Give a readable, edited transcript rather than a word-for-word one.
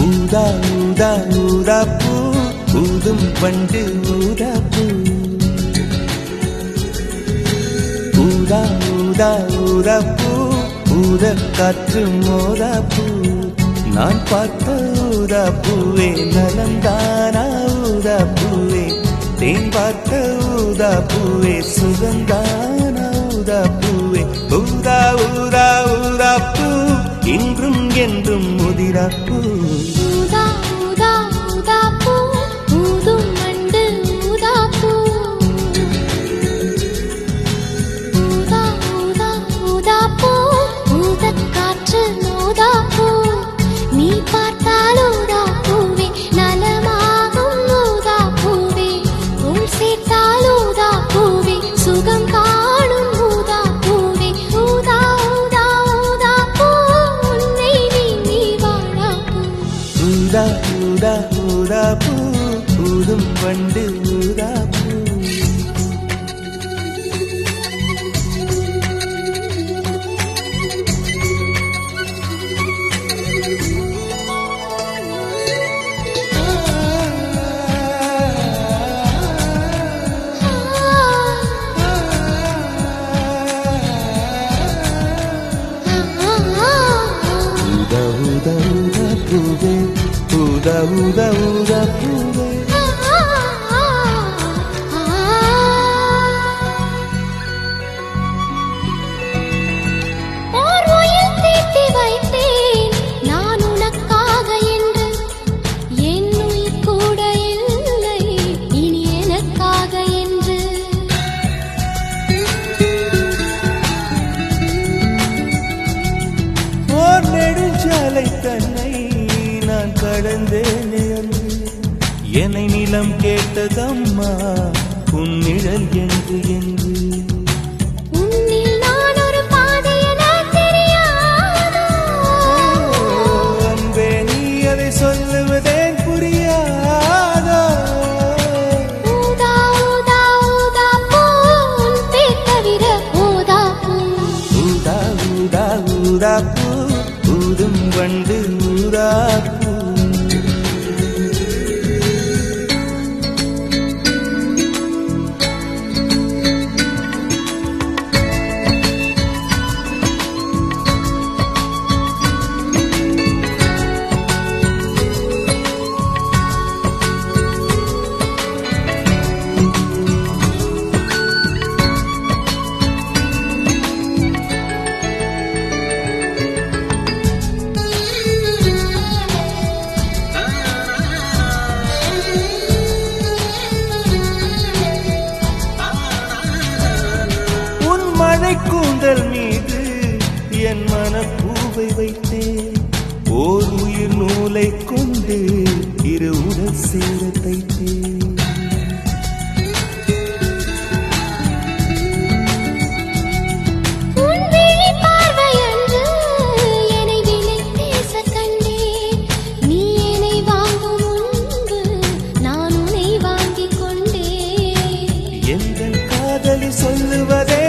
ஊதா ஊதா ஊதாப்பூ ஊதும் பண்டு ஊதாப்பூ ஊதா ஊதா ஊதாப்பூ ஊத காற்று மோதாப்பூ நான் பார்த்த ஊதாப்பூவே நலந்தானா ஊதாப்பூவே தேன் பார்த்த ஊதாப்பூவே சுகந்தானா ஊதாப்பூவே ஊதா ஊதா ஊதாப்பூ இன்றும் என்றும் முதிராப்பூ ஊதா ஊதா ஊதாப்பூ ஊதும் மண்டு ஊதாப்பூ ஊதா ஊதா ஊதாப்பூ ஊதக் காற்று ஊதாப்பூ நீ பார்த்தால் ஊதாப்பூவே நலமாகும் ஊதாப்பூவே உள் சேர்த்தால் ஊதாப்பூவே சுகம் காணும் ஊதாப்பூவே ஊதா ஊதா ஊதாப்பூ உன்னை நீ வாழாப்பூ ஊதா ஊதா ஊதாப்பூ ஊதும் பண்டு ஊதாப்பூ ஊதா ஊதா ஊதாப்பூவே ஊதா ஊதா ஊதாப்பூவே ஓர் உயிர் தீட்டி வைத்தேன் நான் உனக்காக என்று என் உயிர் கூட இல்லை இனி எனக்காக என்று ஓர் நெடுஞ்சாலை தன்னை நான் கடந்தேனே அன்று என்னை நிலம் கேட்டதம்மா உன் நிழல் என்று என்று உன்னில் நான் ஒரு பாதை என தெரியாதோ அன்பே நீ அதை சொல்லுவதேன் புரியாதோ ஊதா ஊதா ஊதாப்பூ உன் பேர் தவிர ஊதாப்பூ ஊதா ஊதா ஊதாப்பூ ஊதும் வண்டு ஊதாப்பூ கூந்தல் மீது என் மனப்பூவை வைத்தேன் ஓர் உயிர் நூலை கொண்டு இரு உடல் சேர தைத்தேன் உன் விழி பார்வையன்று என்னை விலை பேச கண்டேன் நீ என்னை வாங்கும் முன்பு நான் உன்னை வாங்கிக் கொண்டேன் எங்கள் காதலி சொல்லுவதே